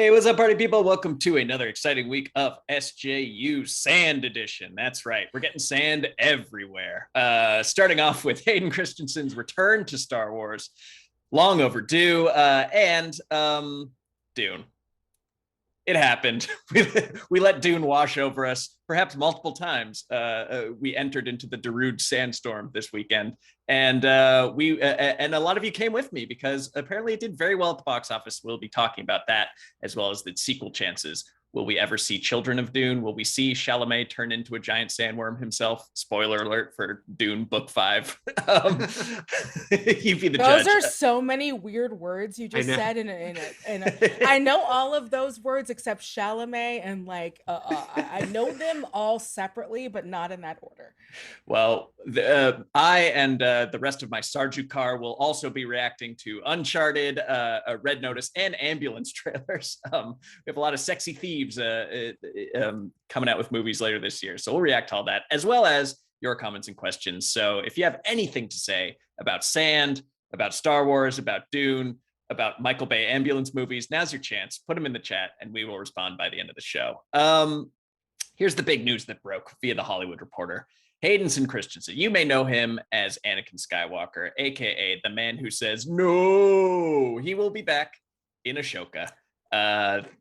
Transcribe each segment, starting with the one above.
Hey, what's up, party people? Welcome to another exciting week of SJU Sand Edition. That's right, we're getting sand everywhere. Starting off with Hayden Christensen's return to Star Wars, long overdue, and Dune. It happened. We let Dune wash over us, perhaps multiple times. We entered into the Darude sandstorm this weekend, and and a lot of you came with me because apparently it did very well at the box office. We'll be talking about that as well as the sequel chances. Will we ever see Children of Dune? Will we see Chalamet turn into a giant sandworm himself? Spoiler alert for Dune Book 5. You be the Those judge. are so many weird words you just said I know all of those words except Chalamet and I know them all separately, but not in that order. Well, I and the rest of my Sarju car will also be reacting to Uncharted, Red Notice, and Ambulance trailers. We have a lot of sexy thieves coming out with movies later this year, so we'll react to all that, as well as your comments and questions. So if you have anything to say about Sand, about Star Wars, about Dune, about Michael Bay ambulance movies, now's your chance. Put them in the chat, and we will respond by the end of the show. Here's the big news that broke via The Hollywood Reporter. Hayden Christensen, you may know him as Anakin Skywalker, aka the man who says no. He will be back in Ashoka,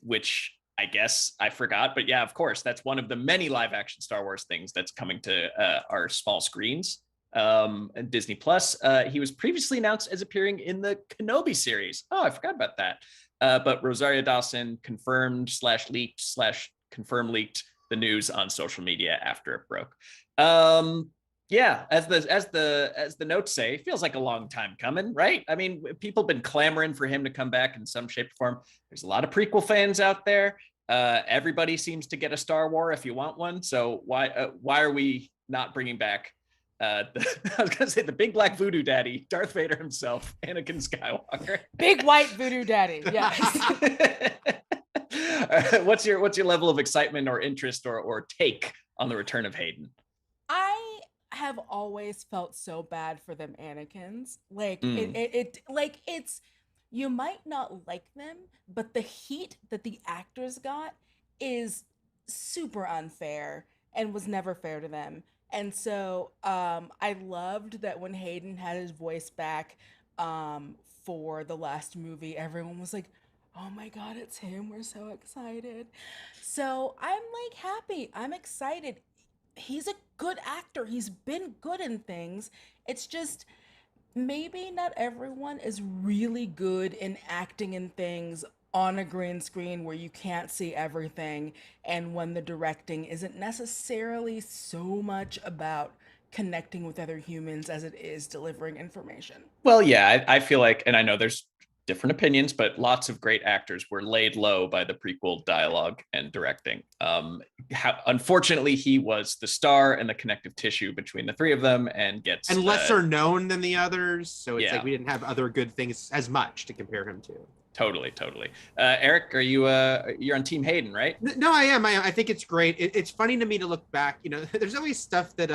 which I guess I forgot, but yeah, of course, that's one of the many live action Star Wars things that's coming to our small screens. And Disney Plus. He was previously announced as appearing in the Kenobi series. Oh, I forgot about that. But Rosario Dawson confirmed / leaked / leaked the news on social media after it broke. Yeah, as the notes say, it feels like a long time coming, right? I mean, people have been clamoring for him to come back in some shape or form. There's a lot of prequel fans out there. Everybody seems to get a Star Wars if you want one. So why are we not bringing back I was gonna say the big black voodoo daddy, Darth Vader himself, Anakin Skywalker. Big white voodoo daddy, yes. What's your level of excitement or interest or take on the return of Hayden? I have always felt so bad for them Anakins. It's you might not like them, but the heat that the actors got is super unfair and was never fair to them. And so I loved that when Hayden had his voice back for the last movie, everyone was like, oh my God, it's him. We're so excited. So I'm happy. I'm excited. He's a good actor. He's been good in things. It's just maybe not everyone is really good in acting in things on a green screen where you can't see everything, and when the directing isn't necessarily so much about connecting with other humans as it is delivering information. Well, yeah, I feel like, and I know there's different opinions, but lots of great actors were laid low by the prequel dialogue and directing. Unfortunately, he was the star and the connective tissue between the three of them, and lesser known than the others. So it's like we didn't have other good things as much to compare him to. Totally. Eric, are you you're on Team Hayden, right? No, I am. I think it's great. It's funny to me to look back. You know, there's always stuff that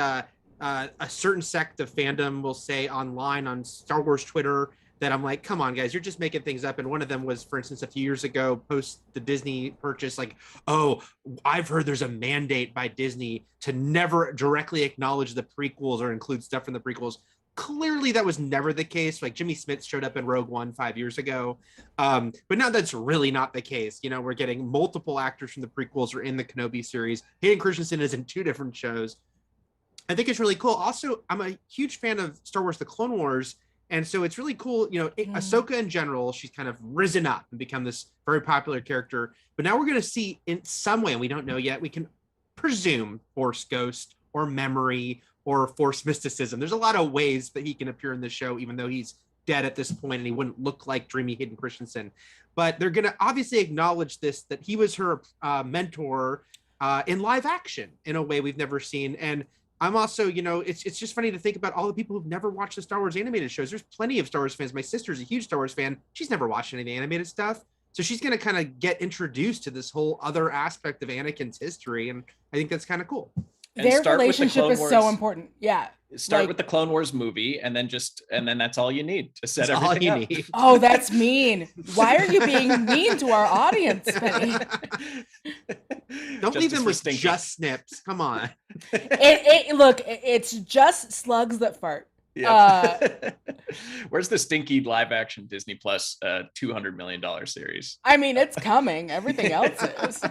a certain sect of fandom will say online on Star Wars Twitter that I'm like, come on, guys, you're just making things up. And one of them was, for instance, a few years ago, post the Disney purchase, like, oh, I've heard there's a mandate by Disney to never directly acknowledge the prequels or include stuff from the prequels. Clearly, that was never the case. Like Jimmy Smith showed up in Rogue One 5 years ago. But now that's really not the case. You know, we're getting multiple actors from the prequels or in the Kenobi series. Hayden Christensen is in 2 different shows. I think it's really cool. Also, I'm a huge fan of Star Wars: The Clone Wars. And so it's really cool, you know, Ahsoka in general, she's kind of risen up and become this very popular character. But now we're going to see in some way, and we don't know yet, we can presume Force Ghost or memory or Force mysticism. There's a lot of ways that he can appear in the show, even though he's dead at this point and he wouldn't look like dreamy Hayden Christensen. But they're going to obviously acknowledge this, that he was her mentor in live action in a way we've never seen. And I'm also, you know, it's just funny to think about all the people who've never watched the Star Wars animated shows. There's plenty of Star Wars fans. My sister's a huge Star Wars fan. She's never watched any of the animated stuff. So she's going to kind of get introduced to this whole other aspect of Anakin's history. And I think that's kind of cool. Their relationship is so important. Yeah. Start Like- with the Clone Wars movie, and then that's all you need to set That's all everything you up. need. Oh, that's mean. Why are you being mean to our audience, Penny? Don't leave them with Stinky. just snips. Come on. Look, it's just slugs that fart. Yep. Where's the stinky live action Disney Plus $200 million series? I mean, it's coming. Everything else is.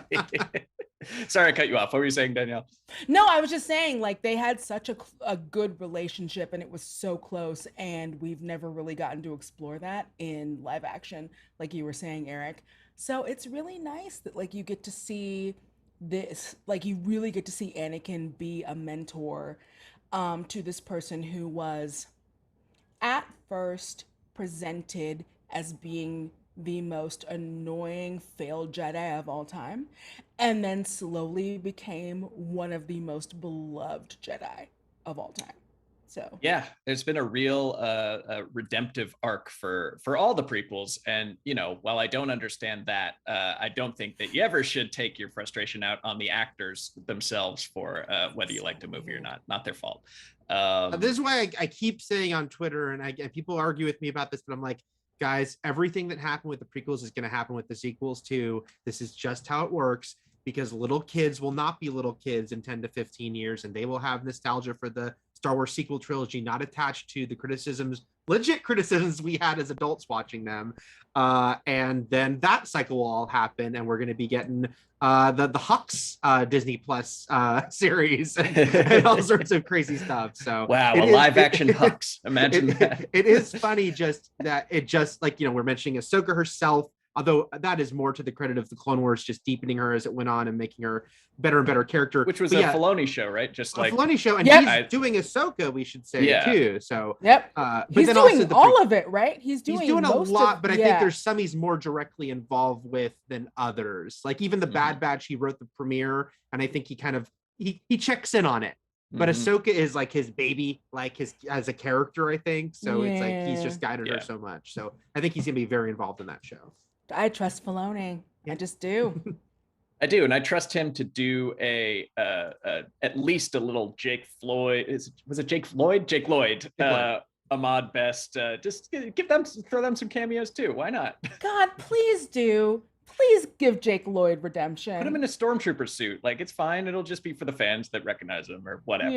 Sorry, I cut you off. What were you saying, Danielle? No, I was just saying, like, they had such a good relationship and it was so close, and we've never really gotten to explore that in live action, like you were saying, Eric. So it's really nice that, like, you get to see this, like, you really get to see Anakin be a mentor to this person who was at first presented as being the most annoying failed Jedi of all time, and then slowly became one of the most beloved Jedi of all time. So yeah, there's been a real redemptive arc for all the prequels, and while I don't understand that, I don't think that you ever should take your frustration out on the actors themselves for whether you like the movie or not their fault. This is why I keep saying on Twitter, and people argue with me about this, but I'm like, guys, everything that happened with the prequels is going to happen with the sequels too. This is just how it works, because little kids will not be little kids in 10 to 15 years, and they will have nostalgia for the Star Wars sequel trilogy, not attached to the legit criticisms we had as adults watching them. And then that cycle will all happen, and we're going to be getting the Hux Disney Plus series and all sorts of crazy stuff. So wow, a live action Hux. Imagine that. It is funny just that we're mentioning Ahsoka herself, although that is more to the credit of the Clone Wars just deepening her as it went on and making her better and better character. Which was a Filoni show, right? Just like a Filoni show, and he's doing Ahsoka, we should say, too. So yep, but he's then doing also all of it, right? He's doing a lot, but I think yeah. there's some he's more directly involved with than others. Like even the Bad Batch, he wrote the premiere, and I think he kind of he checks in on it. But Ahsoka is like his baby, like as a character, I think. So it's like he's just guided her so much. So I think he's gonna be very involved in that show. I trust Filoni. I just do. I do, and I trust him to do at least a little Jake Floyd. Was it Jake Floyd? Jake Lloyd. Ahmad Best. Just throw them some cameos too. Why not? God, please do. Please give Jake Lloyd redemption. Put him in a stormtrooper suit. Like, it's fine. It'll just be for the fans that recognize him or whatever.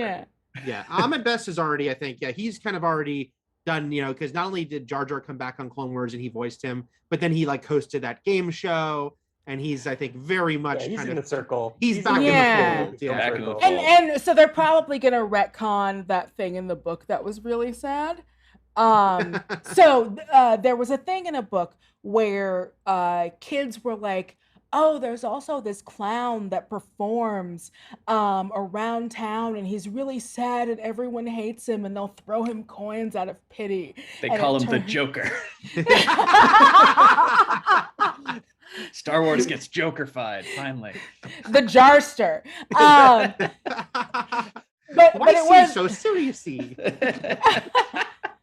Yeah. Ahmed Best is already, I think, he's kind of already done, because not only did Jar Jar come back on Clone Wars and he voiced him, but then he like hosted that game show, and he's, I think, very much he's in the circle. He's back in the fold. Yeah. Back in the fold. And so they're probably gonna retcon that thing in the book that was really sad. So there was a thing in a book where kids were like, oh, there's also this clown that performs around town, and he's really sad and everyone hates him, and they'll throw him coins out of pity. They call him the Joker. Star Wars gets Joker-fied, finally. The Jarster. But it was so seriously.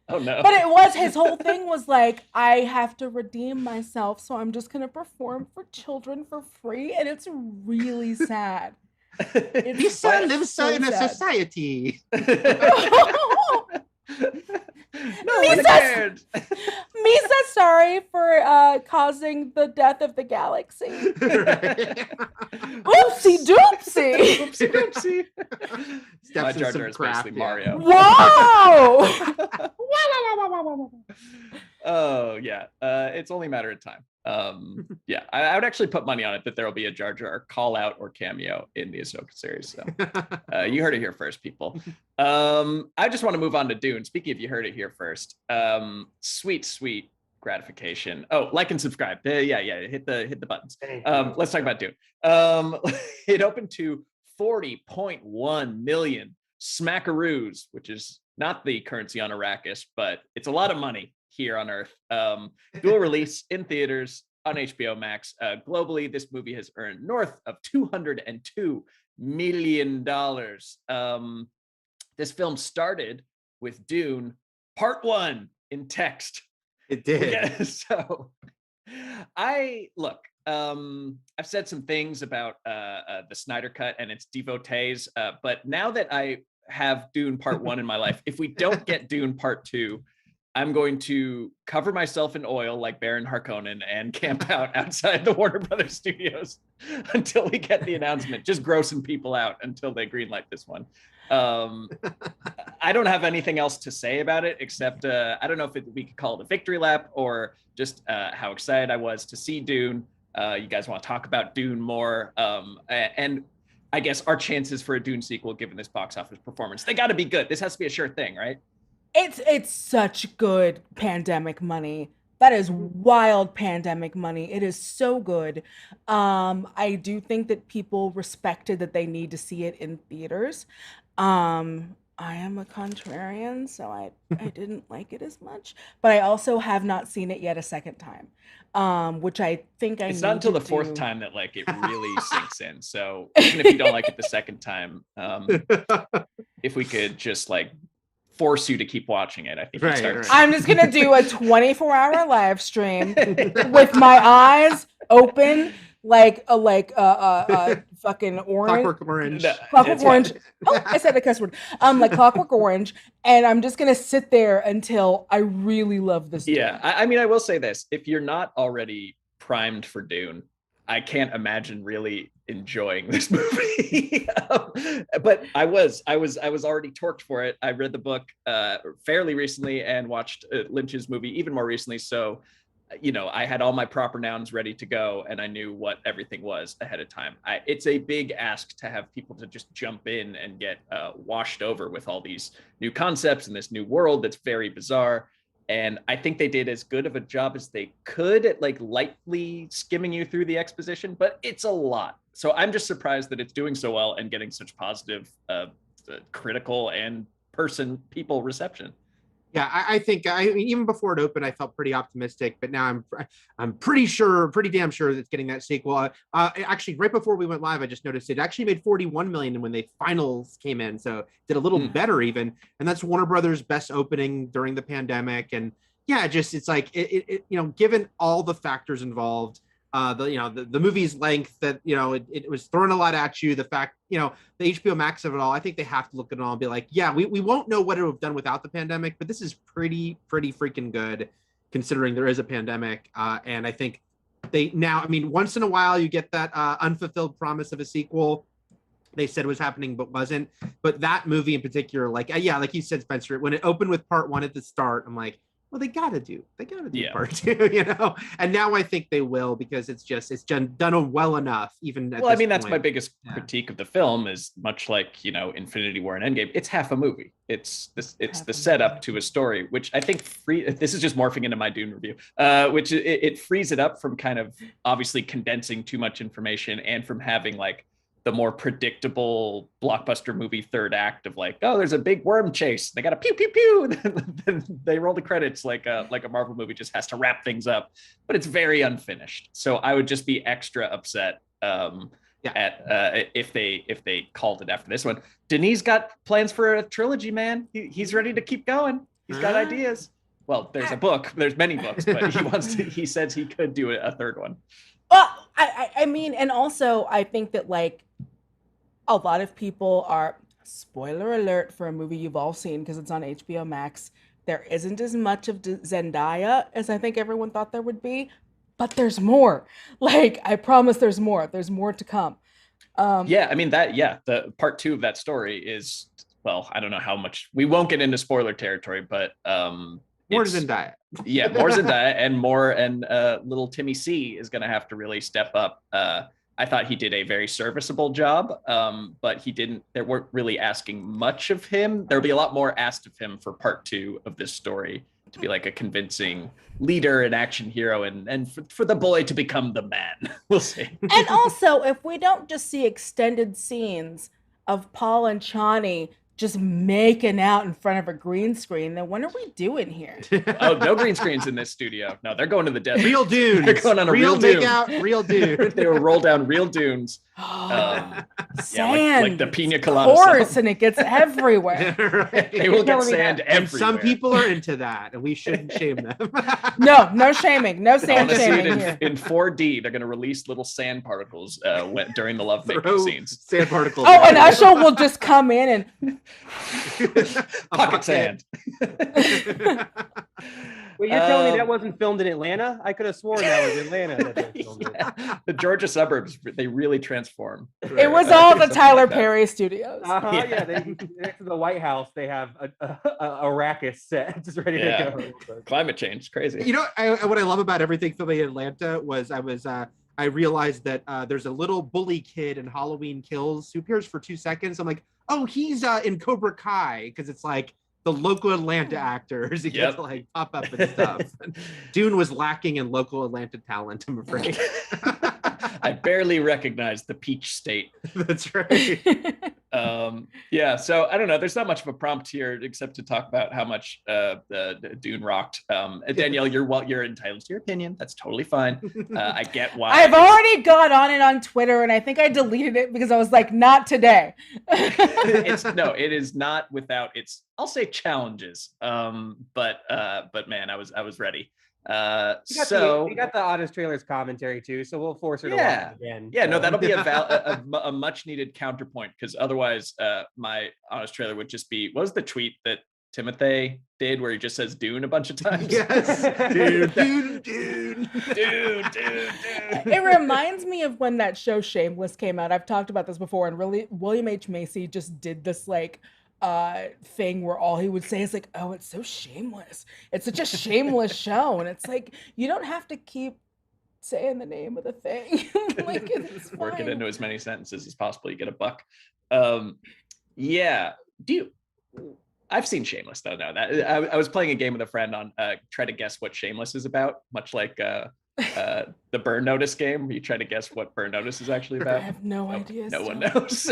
Oh no. But it was, his whole thing was like, I have to redeem myself, so I'm just gonna perform for children for free, and it's really sad. This lives so in a sad. society. No one cared. Misa's sorry for causing the death of the galaxy. Oopsie doopsie. Oopsie doopsie. Steps in Jar some Jar is crap, basically Mario. Whoa! Oh yeah, it's only a matter of time. Yeah, I would actually put money on it that there will be a Jar Jar call out or cameo in the Ahsoka series. So you heard it here first, people. I just want to move on to Dune. Speaking of, you heard it here first. Sweet gratification. Oh, like and subscribe. Yeah. Hit the buttons. Let's talk about Dune. It opened to 40.1 million smackaroos, which is not the currency on Arrakis, but it's a lot of money here on Earth. Dual release in theaters on HBO Max. Globally, this movie has earned north of $202 million. This film started with Dune Part 1 in text. It did. Yeah, so I've said some things about the Snyder Cut and its devotees, but now that I have Dune Part 1 in my life. If we don't get Dune Part 2, I'm going to cover myself in oil like Baron Harkonnen and camp out outside the Warner Brothers studios until we get the announcement, just grossing people out until they greenlight this one. I don't have anything else to say about it except I don't know if we could call it a victory lap or just how excited I was to see Dune. You guys want to talk about Dune more? And I guess our chances for a Dune sequel, given this box office performance, they got to be good. This has to be a sure thing, right? It's such good pandemic money. That is wild pandemic money. It is so good. I do think that people respected that they need to see it in theaters. I am a contrarian, so I didn't like it as much. But I also have not seen it yet a second time, which I think it's not until the fourth time that like it really sinks in. So even if you don't like it the second time, if we could just like force you to keep watching it, I think right. I'm just gonna do a 24-hour live stream with my eyes open like a fucking orange. Clockwork Orange. Clockwork Orange. Oh, I said a cuss word. Like Clockwork Orange, and I'm just gonna sit there until I really love this. Yeah, I mean, I will say this: if you're not already primed for Dune, I can't imagine really enjoying this movie. But I was already torqued for it. I read the book fairly recently and watched Lynch's movie even more recently. So, you know, I had all my proper nouns ready to go and I knew what everything was ahead of time. It's a big ask to have people to just jump in and get washed over with all these new concepts in this new world that's very bizarre. And I think they did as good of a job as they could at like lightly skimming you through the exposition, but it's a lot. So I'm just surprised that it's doing so well and getting such positive critical and people reception. Yeah, I think even before it opened, I felt pretty optimistic, but now I'm pretty damn sure that it's getting that sequel. Actually, right before we went live, I just noticed it actually made 41 million when the finals came in, so did a little better even, and that's Warner Brothers' best opening during the pandemic. And yeah, it's like it you know, given all the factors involved. The movie's length, that, you know, it was throwing a lot at you. The fact, you know, the HBO Max of it all, I think they have to look at it all and be like, yeah, we won't know what it would have done without the pandemic, but this is pretty freaking good considering there is a pandemic. And I think once in a while you get that unfulfilled promise of a sequel. They said was happening but wasn't. But that movie in particular, like you said, Spencer, when it opened with part 1 at the start, I'm like, well, they gotta do part 2, you know. And now I think they will, because it's done well enough. Even at this that's point. my biggest critique of the film is, much like, you know, Infinity War and Endgame, it's half a movie. It's the setup to a story, which I think this is just morphing into my Dune review, which it frees it up from kind of obviously condensing too much information and from having like the more predictable blockbuster movie third act of like, oh, there's a big worm chase, they got a pew pew pew, then they roll the credits like a Marvel movie just has to wrap things up, but it's very unfinished. So I would just be extra upset if they called it after this one. Denis got plans for a trilogy, man. He's ready to keep going. He's got ideas. Well, there's a book, there's many books, but he says he could do a third one. Well, I mean, and also I think that like a lot of people are, spoiler alert for a movie you've all seen because it's on HBO Max, there isn't as much of Zendaya as I think everyone thought there would be, but there's more. Like, I promise there's more. There's more to come. The part 2 of that story is, well, I don't know how much, we won't get into spoiler territory, but more Zendaya. Yeah, more Zendaya and little Timmy C is going to have to really step up. I thought he did a very serviceable job, but they weren't really asking much of him. There'll be a lot more asked of him for part 2 of this story, to be like a convincing leader and action hero, and for the boy to become the man. We'll see. And also, if we don't just see extended scenes of Paul and Chani just making out in front of a green screen, then what are we doing here? Oh, no green screens in this studio. No, they're going to the desert. Real dunes. They're going on a real dune. Real dunes. They will roll down real dunes. Sand. Like the pina colada. Of course, and it gets everywhere. Right. They will get sand everywhere. And some people are into that, and we shouldn't shame them. No shaming. No sand shaming here. In 4D, they're going to release little sand particles during the lovemaking scenes. Sand particles. Oh, and Usher will just come in and Pocket sand. Wait, you're telling me that wasn't filmed in Atlanta? I could have sworn that was Atlanta that they filmed it. The Georgia suburbs, they really transform. It was all the Tyler Perry studios. Yeah, they next to the White House, they have a Arrakis set just ready to go. Climate change, crazy. You know, what I love about everything filming in Atlanta was I realized that there's a little bully kid in Halloween Kills who appears for 2 seconds. I'm like, oh, he's in Cobra Kai, because it's like the local Atlanta actors who get to like pop up and stuff. Dune was lacking in local Atlanta talent, I'm afraid. I barely recognized the Peach State. That's right. So I don't know. There's not much of a prompt here except to talk about how much Dune rocked. Danielle, you're entitled to your opinion. That's totally fine. I get why. I've already got on it on Twitter, and I think I deleted it because I was like, not today. It is not without its, I'll say, challenges. But man, I was ready. We got the Honest Trailers commentary too, so we'll force her to watch it again. Yeah, no, that'll be a much needed counterpoint, because otherwise my Honest Trailer would just be, what was the tweet that Timothy did where he just says Dune a bunch of times? Yes. Dune. It reminds me of when that show Shameless came out. I've talked about this before, and really William H. Macy just did this like thing where all he would say is like, oh, it's so shameless, it's such a shameless show, and it's like, you don't have to keep saying the name of the thing. Like, it's fine. Work it into as many sentences as possible, you get a buck. I've seen Shameless though. Now that I was playing a game with a friend on try to guess what Shameless is about, much like the Burn Notice game, where you try to guess what Burn Notice is actually about. I have no idea. No one knows.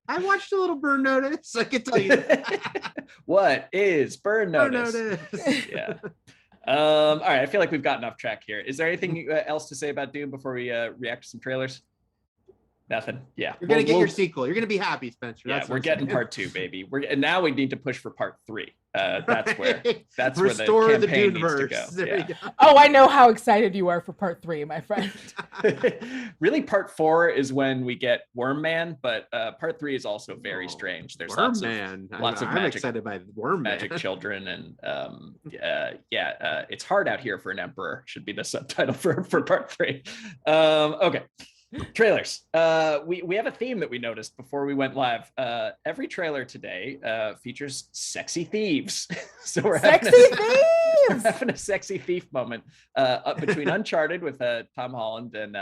I watched a little Burn Notice. I can tell you. What is Burn Notice? Burn Notice. Yeah. All right. I feel like we've gotten off track here. Is there anything else to say about Dune before we react to some trailers? Nothing. Yeah. You're gonna get your sequel. You're gonna be happy, Spencer. Yeah, we're getting part 2, baby. And now we need to push for part 3. That's where the campaign needs to go. Yeah. Oh, I know how excited you are for part 3, my friend. Really, part 4 is when we get Worm Man, but part 3 is also very strange. There's Worm lots Man. of I'm magic, excited by Worm Man. magic children, and it's hard out here for an emperor. Should be the subtitle for part 3. Okay. Trailers. We have a theme that we noticed before we went live. Every trailer today features sexy thieves. So we're having a sexy thief moment between Uncharted with Tom Holland and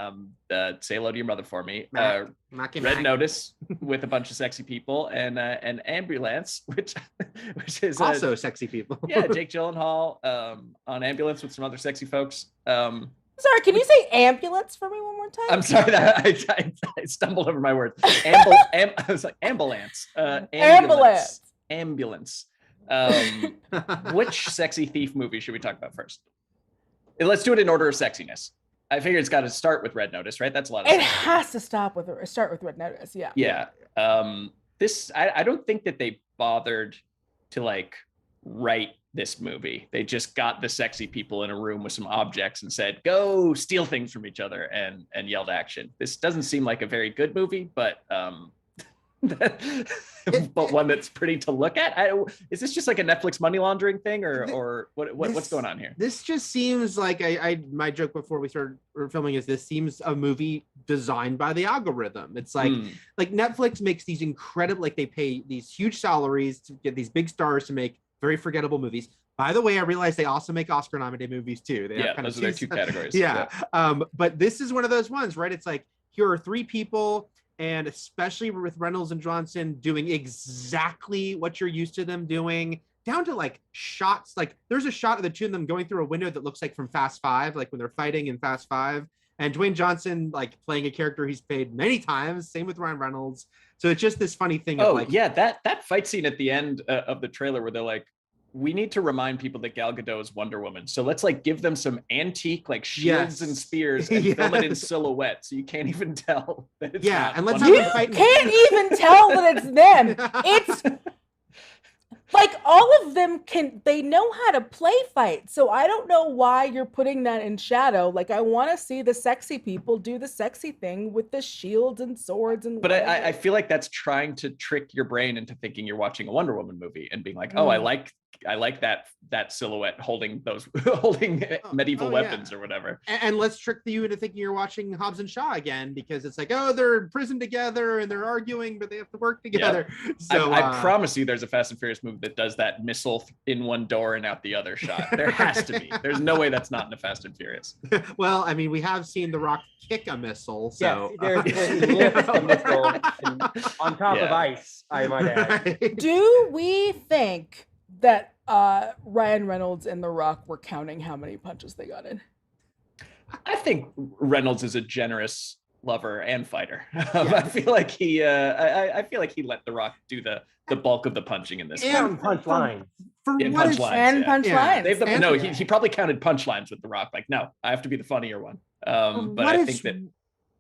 Say Hello to Your Mother for Me. Red Notice with a bunch of sexy people, and Ambulance, which is also sexy people. Yeah, Jake Gyllenhaal on Ambulance with some other sexy folks. Sorry, can you say ambulance for me one more time? I'm sorry that I stumbled over my words. I was like ambulance. Ambulance. Which sexy thief movie should we talk about first? Let's do it in order of sexiness. I figure it's got to start with Red Notice, right? That's a lot of. It has to start with Red Notice. Yeah. Yeah. I don't think that they bothered to like write this movie. They just got the sexy people in a room with some objects and said, go steal things from each other, and yelled action. This doesn't seem like a very good movie, but but one that's pretty to look at. Is this just like a Netflix money laundering thing, or what's going on here? This just seems like my joke before we started filming is this seems a movie designed by the algorithm. It's like Netflix makes these incredible, like they pay these huge salaries to get these big stars to make very forgettable movies. By the way, I realized they also make Oscar-nominated movies too. They have those are their 2 categories. Yeah. But this is one of those ones, right? It's like, here are 3 people, and especially with Reynolds and Johnson doing exactly what you're used to them doing, down to like shots. Like there's a shot of the 2 of them going through a window that looks like from Fast 5, like when they're fighting in Fast 5. And Dwayne Johnson like playing a character he's played many times. Same with Ryan Reynolds. So it's just this funny thing. That fight scene at the end of the trailer where they're like, we need to remind people that Gal Gadot is Wonder Woman. So let's like give them some antique like shields and spears and film it in silhouette, so you can't even tell that it's not and let's Wonder You can't even tell that it's them. It's Like, all of them they know how to play fight. So I don't know why you're putting that in shadow. Like, I want to see the sexy people do the sexy thing with the shields and swords and But I feel like that's trying to trick your brain into thinking you're watching a Wonder Woman movie and being like, oh, I like that silhouette holding medieval weapons or whatever. And let's trick you into thinking you're watching Hobbs and Shaw again, because it's like, oh, they're in prison together and they're arguing, but they have to work together. Yep. So I promise you there's a Fast and Furious movie that does that missile in one door and out the other shot. There has to be. There's no way that's not in a Fast and Furious. Well, I mean, we have seen The Rock kick a missile. So there's a missile on top of ice, I might add. Do we think that Ryan Reynolds and The Rock were counting how many punches they got in? I think Reynolds is a generous lover and fighter. I feel like he I feel like he let The Rock do the bulk of the punching in this. And punch lines. Punch lines. No, he probably counted punch lines with The Rock. Like, no, I have to be the funnier one. But I think that.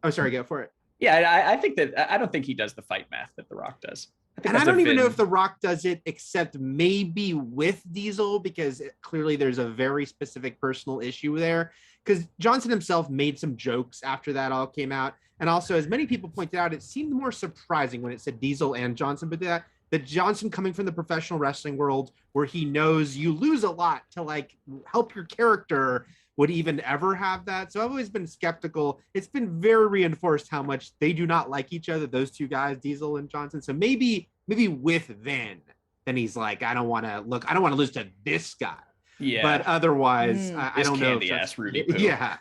Oh, sorry, go for it. Yeah, I think that I don't think he does the fight math that The Rock does. I don't even know if The Rock does it, except maybe with Diesel, because clearly there's a very specific personal issue there. Because Johnson himself made some jokes after that all came out. And also, as many people pointed out, it seemed more surprising when it said Diesel and Johnson, but that Johnson coming from the professional wrestling world, where he knows you lose a lot to like help your character, would even ever have that. So I've always been skeptical. It's been very reinforced how much they do not like each other, those two guys, Diesel and Johnson. So maybe with then he's like, I don't want to lose to this guy. Yeah. But otherwise, I don't know. Ass Rudy Poo. Yeah.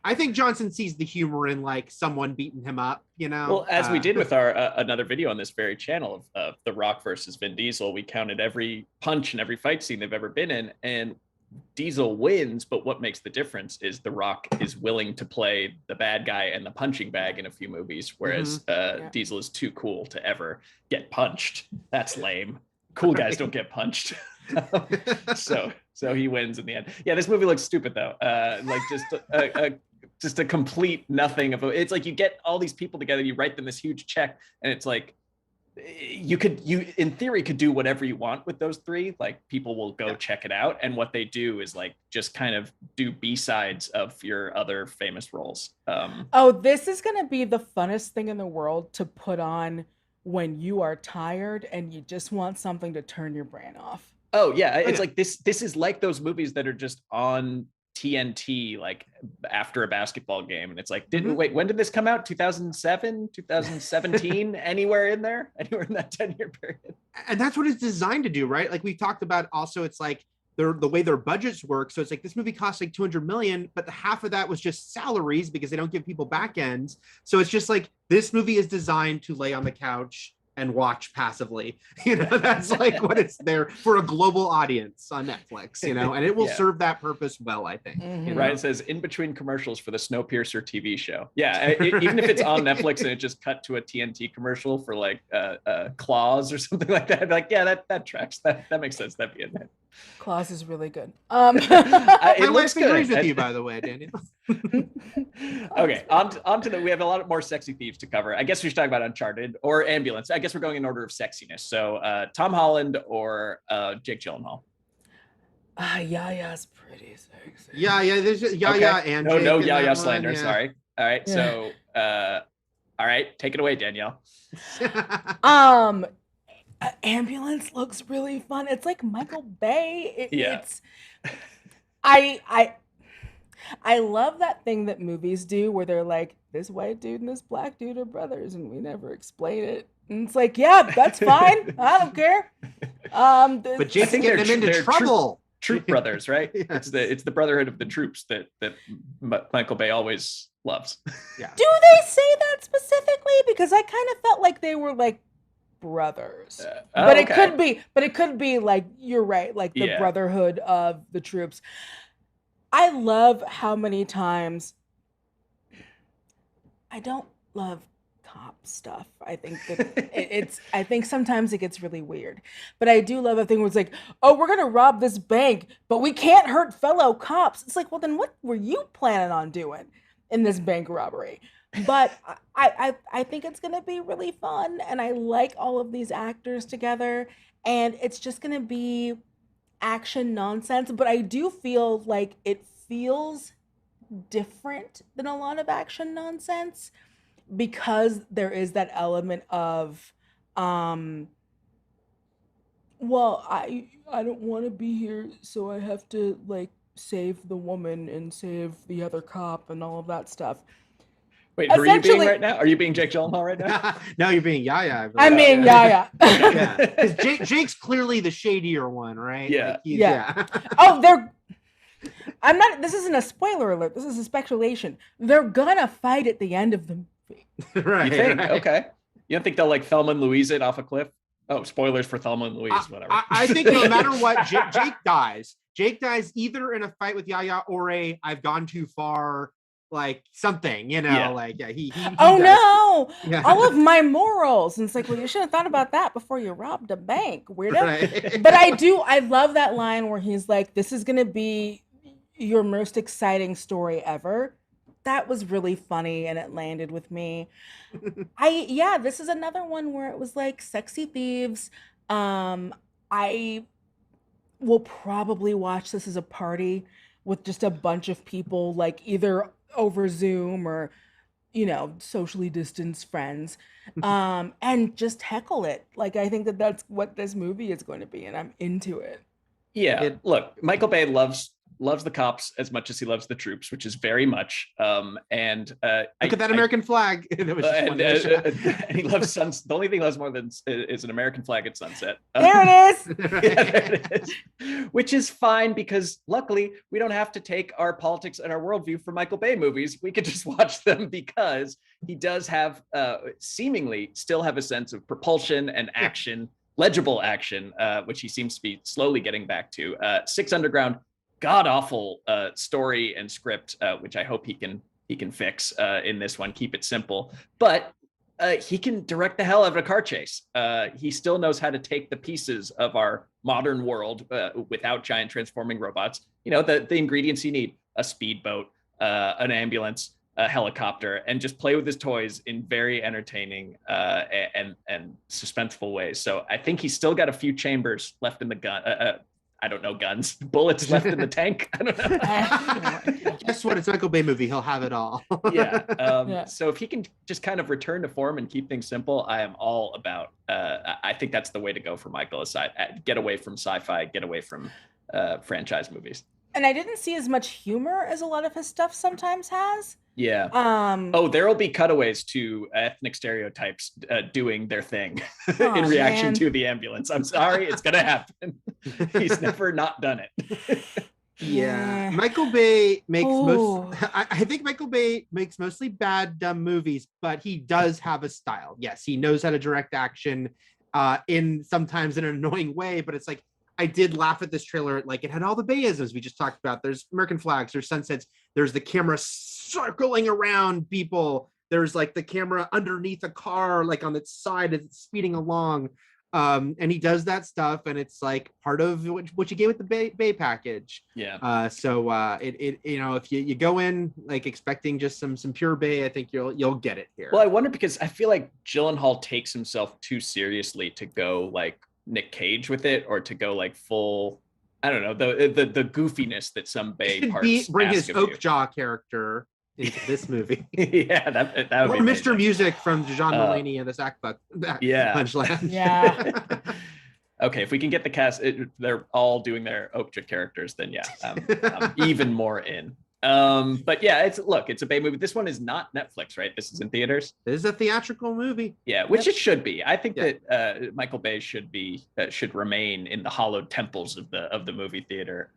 I think Johnson sees the humor in like someone beating him up, you know? Well, as we did with our another video on this very channel of The Rock versus Vin Diesel, we counted every punch and every fight scene they've ever been in, and Diesel wins, but what makes the difference is The Rock is willing to play the bad guy and the punching bag in a few movies, whereas Diesel is too cool to ever get punched. That's lame. Cool guys don't get punched. So he wins in the end. Yeah, this movie looks stupid though. Like just a complete nothing of it's like you get all these people together, you write them this huge check, and it's like you in theory could do whatever you want with those three. Like, people will go check it out, and what they do is like just kind of do B-sides of your other famous roles. This is gonna be the funnest thing in the world to put on when you are tired and you just want something to turn your brain off. Oh yeah, it's like this is like those movies that are just on TNT like after a basketball game, and it's like, wait, when did this come out? 2007, 2017? Anywhere in that 10-year period? And that's what it's designed to do, right? Like we talked about also, it's like the way their budgets work. So it's like this movie costs like $200 million, but the half of that was just salaries because they don't give people back ends. So it's just like this movie is designed to lay on the couch and watch passively. You know, that's like what it's there for, a global audience on Netflix, you know, and it will serve that purpose well, I think. Mm-hmm. You know? Right, it says in between commercials for the Snowpiercer TV show. Yeah, even if it's on Netflix and it just cut to a TNT commercial for like Claws or something like that, like, yeah, that tracks. That makes sense. That'd be in there. Claws is really good. It looks good. Agrees with you, by the way, Danielle. Okay, on to we have a lot more sexy thieves to cover. I guess we should talk about Uncharted or Ambulance. I guess we're going in order of sexiness. So Tom Holland or Jake Gyllenhaal. Yaya's pretty sexy. Yeah, there's Yaya and no Jake Yaya slander. Yeah. Sorry. All right, so all right, take it away, Danielle. Ambulance looks really fun. It's like Michael Bay. It's I love that thing that movies do where they're like, this white dude and this black dude are brothers and we never explain it. And it's like, yeah, that's fine. I don't care. But Jake's getting them into trouble. Troop brothers, right? Yes. It's the brotherhood of the troops that Michael Bay always loves. Yeah. Do they say that specifically? Because I kind of felt like they were like brothers. It could be like, you're right, like the brotherhood of the troops. I love how many times I don't love cop stuff. I think that I think sometimes it gets really weird, but I do love a thing where it's like, oh, we're gonna rob this bank, but we can't hurt fellow cops. It's like, well, then what were you planning on doing in this bank robbery? But I think it's gonna be really fun, and I like all of these actors together, and it's just gonna be action nonsense. But I do feel like it feels different than a lot of action nonsense because there is that element of um well, I don't want to be here, so I have to like save the woman and save the other cop and all of that stuff. Wait, who are you being Essentially, right now? Are you being Jake Gyllenhaal right now? No, you're being Yaya. I mean, yeah. Yeah, because Jake's clearly the shadier one, right? Yeah. Like, Yeah. Oh, they're. I'm not. This isn't a spoiler alert. This is a speculation. They're gonna fight at the end of the movie. Right. You think? Right. Okay. You don't think they'll like Thelma and Louise it off a cliff? Oh, spoilers for Thelma and Louise, whatever. I think no matter what, Jake dies. Jake dies either in a fight with Yaya or a I've gone too far, like something, you know, Yeah. like yeah, he Oh does. no! Yeah. All of my morals. And it's like, well, you should have thought about that before you robbed a bank, weirdo. Right. But I love that line where he's like, this is gonna be your most exciting story ever. That was really funny and it landed with me. This is another one where it was like sexy thieves. I will probably watch this as a party with just a bunch of people, like either over Zoom or socially distanced friends, and just heckle it. Like I think that that's what this movie is going to be, and I'm into it. Yeah, look, Michael Bay loves the cops as much as he loves the troops, which is very much. Look at that American flag. It was just one and he loves suns. The only thing he loves more than is an American flag at sunset. There it is. Yeah, there it is. Which is fine because luckily we don't have to take our politics and our worldview from Michael Bay movies. We could just watch them because he does have seemingly still have a sense of propulsion and action, legible action, which he seems to be slowly getting back to. Six Underground, god awful story and script, which I hope he can fix in this one. Keep it simple, but he can direct the hell out of a car chase. He still knows how to take the pieces of our modern world without giant transforming robots. You know, the ingredients you need: a speedboat, an ambulance, a helicopter, and just play with his toys in very entertaining and suspenseful ways. So I think he's still got a few chambers left in the gun. I don't know, guns, bullets left in the tank. I don't know. Guess what? It's a Michael Bay movie. He'll have it all. Yeah. So if he can just kind of return to form and keep things simple, I am all about. I think that's the way to go for Michael. Aside, get away from sci-fi, get away from franchise movies. And I didn't see as much humor as a lot of his stuff sometimes has. Yeah. There will be cutaways to ethnic stereotypes doing their thing in reaction to the ambulance. I'm sorry, it's gonna happen. He's never not done it. Yeah. Michael Bay makes I think Michael Bay makes mostly bad, dumb movies, but he does have a style. Yes, he knows how to direct action in sometimes in an annoying way, but it's like I did laugh at this trailer. Like it had all the Bayisms we just talked about. There's American flags, there's sunsets, there's the camera circling around people. There's like the camera underneath a car, like on its side as it's speeding along. And he does that stuff, and it's like part of what you get with the Bay package. Yeah. So it if you go in like expecting just some pure Bay, I think you'll get it here. Well, I wonder because I feel like Gyllenhaal takes himself too seriously to go like Nick Cage with it, or to go like full, I don't know, the goofiness that some Bay parts bring his you. Oakjaw character into this movie. Yeah, that would or be Mr. Music from John Mulaney and the Sack Punchline. Yeah. Okay, if we can get the cast, they're all doing their Oakjaw characters, then yeah, I'm even more in. But yeah, it's a Bay movie. This one is not Netflix, right? This is in theaters. This is a theatrical movie. Yeah, which it should be. I think that Michael Bay should remain in the hallowed temples of the movie theater.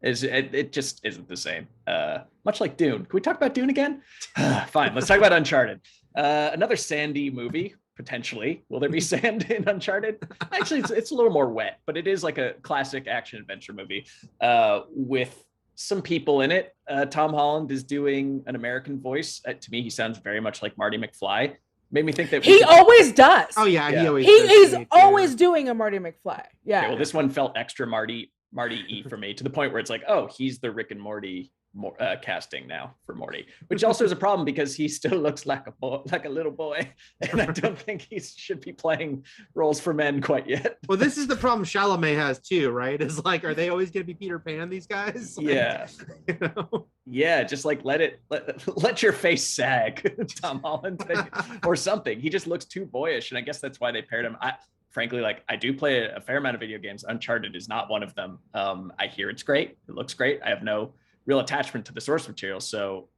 It just isn't the same. Much like Dune. Can we talk about Dune again? Fine, let's talk about Uncharted. Another sandy movie. Potentially, will there be sand in Uncharted? Actually, it's a little more wet, but it is like a classic action adventure movie with some people in it. Tom Holland is doing an American voice. To me, he sounds very much like Marty McFly. Made me think that he always does. Oh yeah, he always. He's always doing a Marty McFly. Yeah. Okay, well, this one felt extra Marty Marty E for me, to the point where it's like, oh, he's the Rick and Morty casting now for Morty, which also is a problem because he still looks like a little boy, and I don't think he should be playing roles for men quite yet. Well, this is the problem Chalamet has too, right? Is like, are they always going to be Peter Pan, these guys? Like, yeah, you know? Yeah, just like let your face sag, Tom Holland, or something. He just looks too boyish, and I guess that's why they paired him. Frankly, like, I do play a fair amount of video games. Uncharted is not one of them. I hear it's great. It looks great. I have no real attachment to the source material, so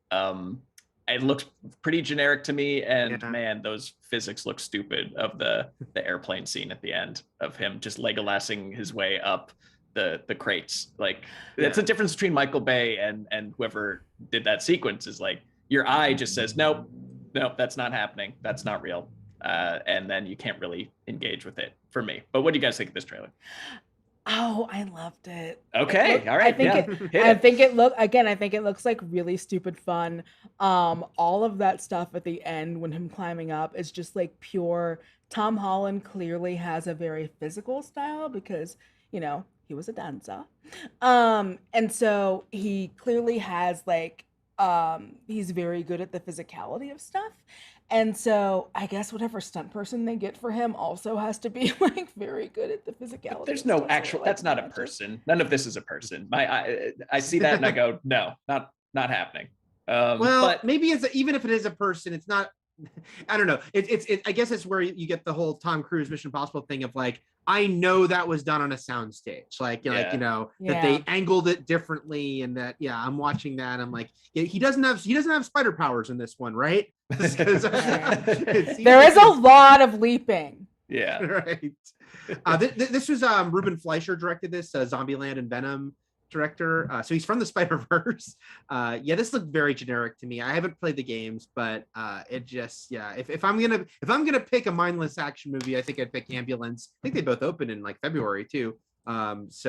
it looks pretty generic to me. And man, those physics look stupid of the airplane scene at the end of him just Legolasing his way up the crates. Like, that's the difference between Michael Bay and whoever did that sequence. Is like, your eye just says nope, that's not happening, that's not real, and then you can't really engage with it for me. But what do you guys think of this trailer? Oh, I loved it. Okay, all right. I think it looks like really stupid fun. All of that stuff at the end when him climbing up is just like pure. Tom Holland clearly has a very physical style because, you know, he was a dancer. And so he clearly has like he's very good at the physicality of stuff. And so I guess whatever stunt person they get for him also has to be like very good at the physicality. But there's no actual, that's not a person. None of this is a person. I see that and I go, no, not happening. Well, but maybe even if it is a person, it's not. I don't know. I guess it's where you get the whole Tom Cruise Mission Impossible thing of like, I know that was done on a soundstage, that they angled it differently, and that I'm watching that. I'm like, he doesn't have spider powers in this one, right? There is a lot of leaping. Yeah, right. This was Ruben Fleischer directed this, Zombieland and Venom director, so he's from the Spider-Verse. This looked very generic to me. I haven't played the games, but it just if I'm gonna pick a mindless action movie, I think I'd pick Ambulance. I think they both open in like February too. This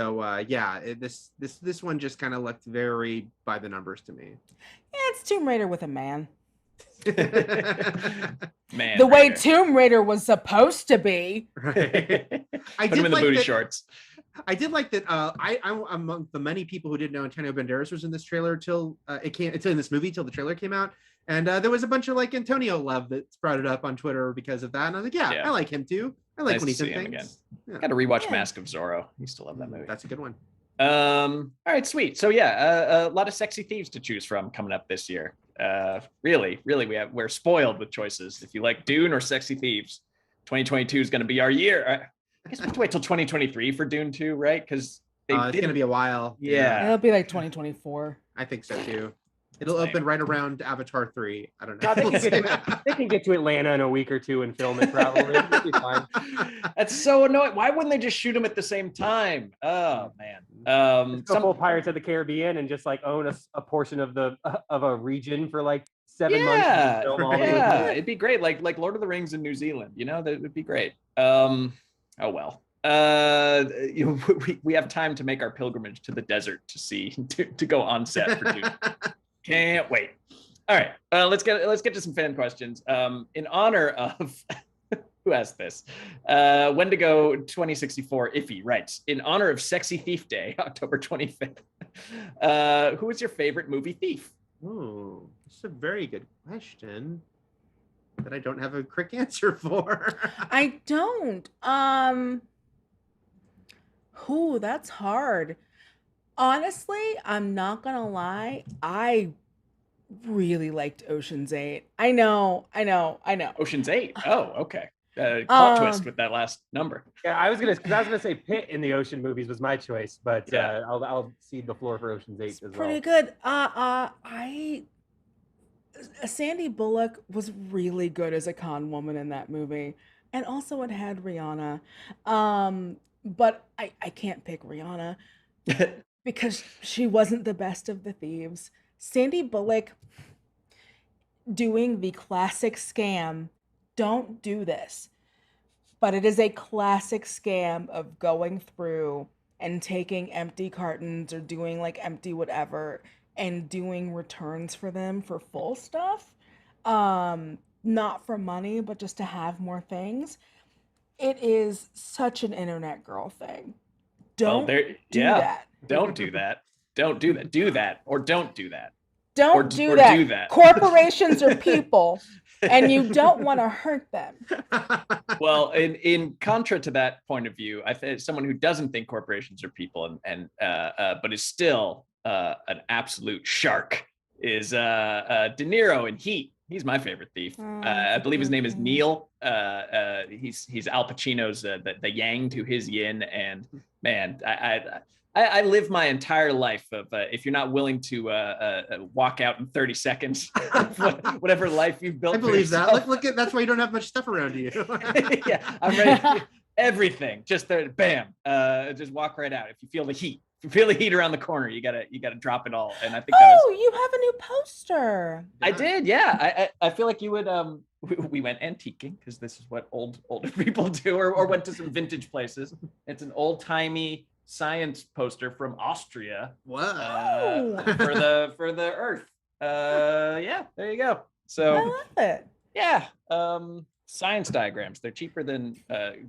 one just kind of looked very by the numbers to me. Yeah, it's Tomb Raider with a man. Man, the way Tomb Raider was supposed to be. Right. I did him in the booty shorts. I did like that. I'm among the many people who didn't know Antonio Banderas was in this trailer till the trailer came out, and there was a bunch of like Antonio love that sprouted up on Twitter because of that. And I was like, I like him too. I like when he's in things. Again. Yeah. Got to rewatch Mask of Zorro. I used to love that movie. That's a good one. All right, sweet. So a lot of sexy thieves to choose from coming up this year. Really, we're spoiled with choices. If you like Dune or Sexy Thieves, 2022 is going to be our year. I guess we have to wait till 2023 for Dune 2, right? Because it's going to be a while. Yeah, it'll be like 2024. I think so too. It'll open right around Avatar 3. I don't know. They can get to Atlanta in a week or two and film it probably. It'll be fine. That's so annoying. Why wouldn't they just shoot them at the same time? Oh man. Some Pirates of the Caribbean and just like own a portion of a region for like 7 months. And film all it'd be great. Like Lord of the Rings in New Zealand. You know, that would be great. Oh well. We have time to make our pilgrimage to the desert to go on set for Dune. Can't wait. All right, let's get to some fan questions. In honor of who asked this, Wendigo 2064 Iffy writes, in honor of Sexy Thief Day, October 25th. Who is your favorite movie thief? Oh, that's a very good question that I don't have a quick answer for. I don't. That's hard. Honestly, I'm not gonna lie. I really liked Ocean's 8. I know. Ocean's 8. Oh, okay. Plot twist with that last number. Yeah, I was gonna say Pitt in the Ocean movies was my choice, but I'll cede the floor for Ocean's 8 as well. Pretty good. Sandy Bullock was really good as a con woman in that movie, and also it had Rihanna. But I can't pick Rihanna because she wasn't the best of the thieves. Sandy Bullock doing the classic scam. Don't do this. But it is a classic scam of going through and taking empty cartons or doing like empty whatever and doing returns for them for full stuff. Not for money, but just to have more things. It is such an internet girl thing. Don't do that. Don't do that. Don't do that. Do that or don't do that. Don't do that. Corporations are people, and you don't want to hurt them. Well, in contra to that point of view, I think someone who doesn't think corporations are people but is still an absolute shark is De Niro in Heat. He's my favorite thief. I believe his name is Neil. He's Al Pacino's the yang to his yin, and man, I live my entire life of if you're not willing to walk out in 30 seconds, whatever life you've built. I believe that. Look at that's why you don't have much stuff around you. Yeah, I'm ready. Everything, just there, bam, just walk right out. If you feel the heat, around the corner, you gotta drop it all. And I think you have a new poster. I did, yeah. I feel like you would. We went antiquing because this is what older people do, or went to some vintage places. It's an old timey science poster from Austria. Wow. For the Earth. Yeah, there you go. So I love it. Yeah. Science diagrams. They're cheaper than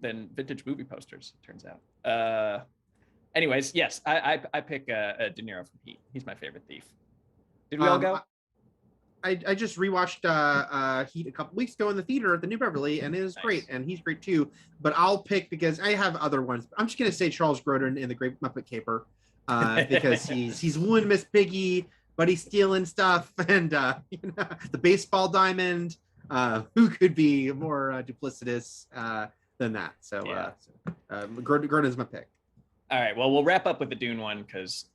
vintage movie posters, it turns out. Anyways, yes, I pick De Niro from Heat. He's my favorite thief. Did we all go? I just rewatched Heat a couple weeks ago in the theater at the New Beverly, and it is great, and he's great too. But I'll pick, because I have other ones. I'm just gonna say Charles Grodin in The Great Muppet Caper, because he's wooing Miss Piggy, but he's stealing stuff, and the baseball diamond. Who could be more duplicitous than that? So Grodin's my pick. All right, well, we'll wrap up with the Dune one because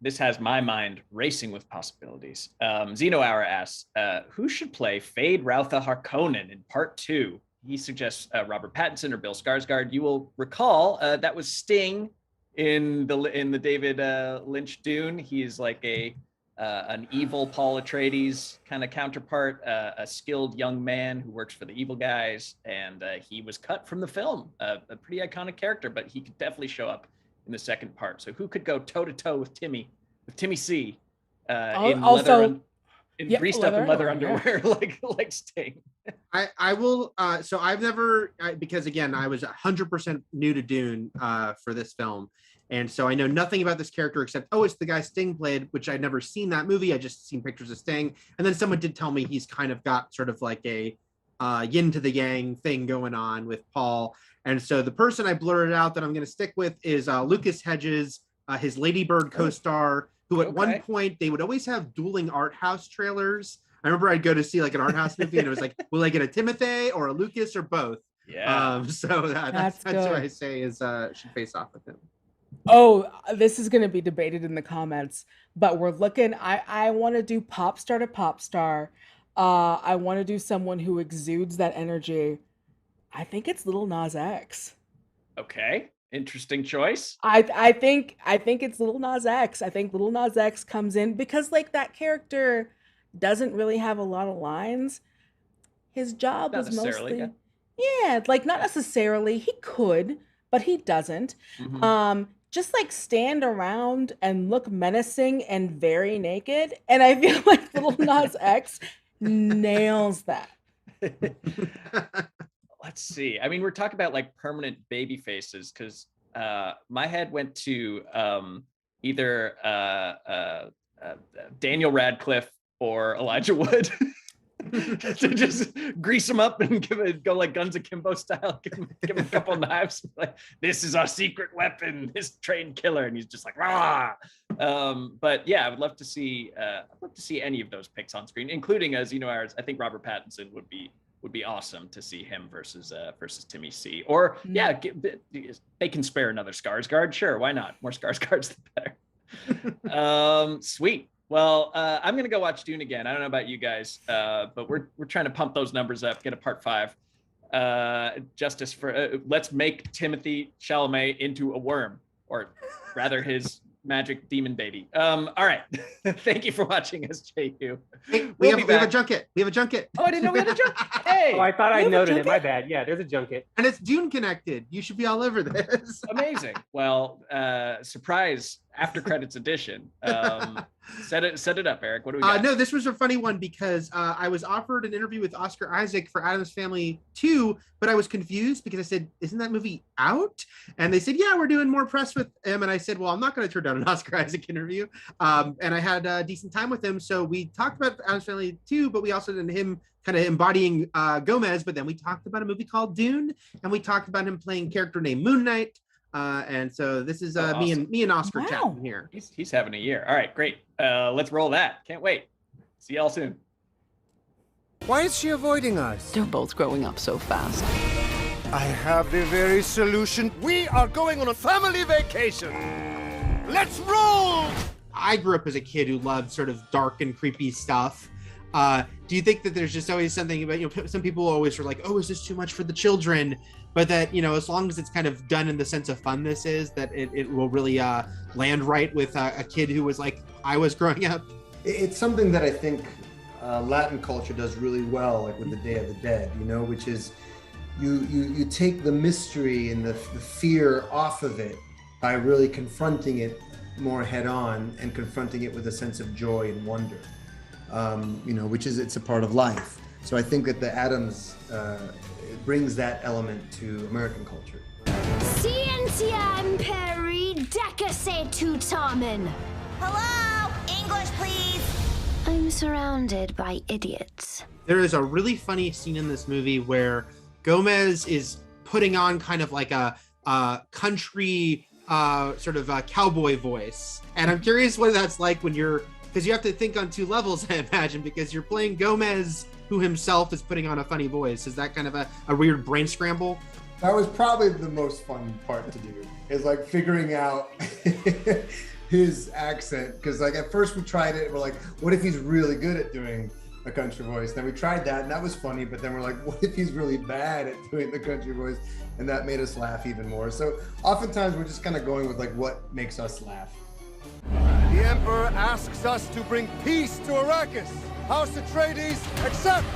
this has my mind racing with possibilities. Zeno Hour asks, who should play Fade Routha Harkonnen in part 2? He suggests Robert Pattinson or Bill Skarsgård. You will recall that was Sting in the David Lynch Dune. He is like an evil Paul Atreides kind of counterpart, a skilled young man who works for the evil guys, and he was cut from the film. A pretty iconic character, but he could definitely show up in the second part. So who could go toe to toe with Timmy C greased up in leather underwear like Sting? I will. So I've never, because again, I was 100% new to Dune for this film. And so I know nothing about this character except, it's the guy Sting played, which I'd never seen that movie. I just seen pictures of Sting. And then someone did tell me he's kind of got sort of like a yin to the yang thing going on with Paul. And so the person I blurted out that I'm going to stick with is Lucas Hedges, his Lady Bird co-star, who at one point, they would always have dueling art house trailers. I remember I'd go to see like an art house movie and it was like, will I get a Timothy or a Lucas or both? Yeah. So that's what I say is should face off with him. Oh, this is going to be debated in the comments, but we're looking. I want to do pop star to pop star. I want to do someone who exudes that energy. I think it's Lil Nas X. Okay, interesting choice. I think it's Lil Nas X. I think Lil Nas X comes in because like that character doesn't really have a lot of lines. His job was mostly like not necessarily. He could, but he doesn't. Mm-hmm. Just like stand around and look menacing and very naked. And I feel like Lil Nas X nails that. Let's see. I mean, we're talking about like permanent baby faces because my head went to either Daniel Radcliffe or Elijah Wood. To just grease him up and go like Guns Akimbo style, give him a couple knives, like this is our secret weapon, this trained killer, and he's just like rah. But yeah, I would love to see any of those picks on screen, including as I think Robert Pattinson would be awesome to see him versus Timmy C. Or they can spare another Skarsgård, sure, why not? More Skarsgårds the better. Sweet. Well, I'm gonna go watch Dune again. I don't know about you guys, but we're trying to pump those numbers up, get a part 5. Justice for let's make Timothée Chalamet into a worm, or rather his magic demon baby. All right. Thank you for watching SJU. Hey, we have a junket. We have a junket. Oh, I didn't know we had a junket. Hey. I thought I noted it. My bad. Yeah, there's a junket. And it's Dune connected. You should be all over this. Amazing. Well, surprise after credits edition. Set it up, Eric. What do we got? No, this was a funny one because I was offered an interview with Oscar Isaac for Addams Family 2, but I was confused because I said, isn't that movie out? And they said, yeah, we're doing more press with him. And I said, well, I'm not going to turn down an Oscar Isaac interview. And I had a decent time with him. So we talked about Addams Family 2, but we also did him kind of embodying Gomez. But then we talked about a movie called Dune, and we talked about him playing a character named Moon Knight. And so this is awesome. me and Oscar chatting here. He's having a year. All right, great. Let's roll that. Can't wait. See y'all soon. Why is she avoiding us? They're both growing up so fast. I have the very solution. We are going on a family vacation. Let's roll! I grew up as a kid who loved sort of dark and creepy stuff. Do you think that there's just always something about, some people always are like, oh, is this too much for the children? But that, as long as it's kind of done in the sense of fun this is, that it will really land right with a kid who was like I was growing up. It's something that I think Latin culture does really well, like with the Day of the Dead, which is you take the mystery and the fear off of it by really confronting it more head on and confronting it with a sense of joy and wonder, which is, it's a part of life. So I think that the Addams brings that element to American culture. Scientia imperi decase tutamen. Hello? English, please. I'm surrounded by idiots. There is a really funny scene in this movie where Gomez is putting on kind of like a country sort of a cowboy voice. And I'm curious what that's like when because you have to think on two levels, I imagine, because you're playing Gomez, who himself is putting on a funny voice. Is that kind of a weird brain scramble? That was probably the most fun part to do, is like figuring out his accent. Because like at first we tried it, we're like, what if he's really good at doing a country voice? Then we tried that and that was funny, but then we're like, what if he's really bad at doing the country voice? And that made us laugh even more. So oftentimes we're just kind of going with like what makes us laugh. The Emperor asks us to bring peace to Arrakis. House Atreides accepts.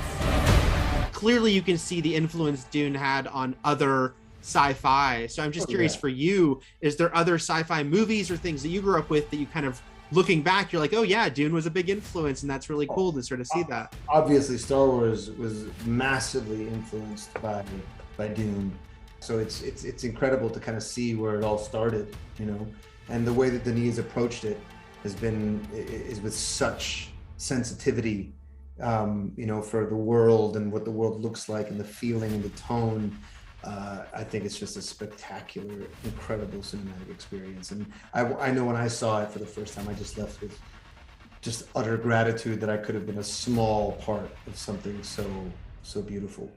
Clearly you can see the influence Dune had on other sci-fi. So I'm just curious for you, is there other sci-fi movies or things that you grew up with that you kind of, looking back, you're like, oh yeah, Dune was a big influence, and that's really cool to sort of see that. Obviously, Star Wars was massively influenced by Dune. So it's incredible to kind of see where it all started, and the way that Denis approached it is with such sensitivity, for the world and what the world looks like and the feeling, the tone. I think it's just a spectacular, incredible cinematic experience. And I know when I saw it for the first time, I just left with just utter gratitude that I could have been a small part of something so beautiful.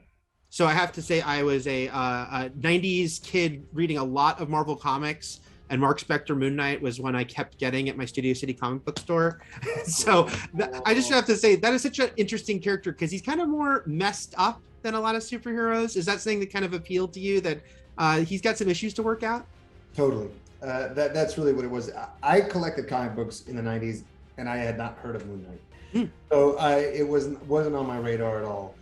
So I have to say, I was a 90s kid reading a lot of Marvel comics, and Mark Spector Moon Knight was one I kept getting at my Studio City comic book store. So I just have to say, that is such an interesting character because he's kind of more messed up than a lot of superheroes. Is that something that kind of appealed to you, that he's got some issues to work out? Totally. That's really what it was. I collected comic books in the 90s and I had not heard of Moon Knight. So it wasn't on my radar at all.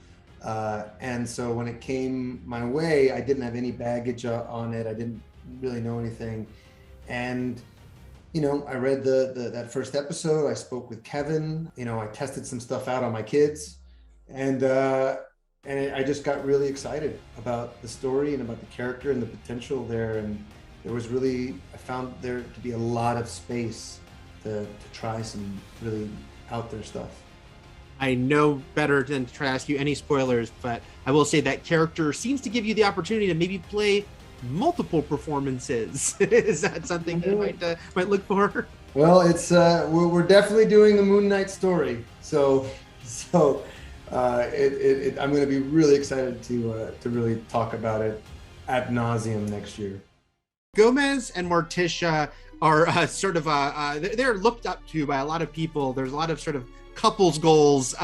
And so when it came my way, I didn't have any baggage on it. I didn't really know anything. And, I read that first episode. I spoke with Kevin. I tested some stuff out on my kids. And I just got really excited about the story and about the character and the potential there. And I found there to be a lot of space to try some really out there stuff. I know better than to try to ask you any spoilers, but I will say that character seems to give you the opportunity to maybe play multiple performances. Is that something you might look for? Well, it's we're definitely doing the Moon Knight story, so I'm going to be really excited to really talk about it ad nauseum next year. Gomez and Morticia are sort of they're looked up to by a lot of people. There's a lot of sort of couples goals,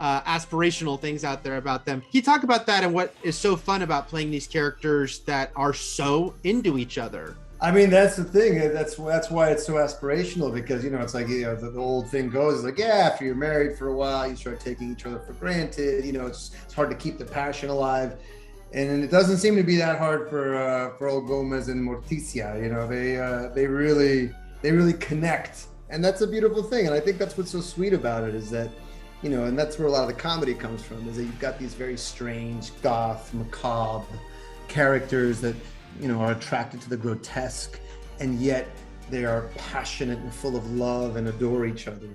aspirational things out there about them. Can you talk about that and what is so fun about playing these characters that are so into each other? I mean, that's the thing. That's why it's so aspirational, because it's like the old thing goes. It's like, yeah, after you're married for a while, you start taking each other for granted. It's hard to keep the passion alive, and it doesn't seem to be that hard for old Gomez and Morticia. They really they really connect. And that's a beautiful thing. And I think that's what's so sweet about it, is that, you know, and that's where a lot of the comedy comes from, is that you've got these very strange, goth, macabre characters that, you know, are attracted to the grotesque, and yet they are passionate and full of love and adore each other.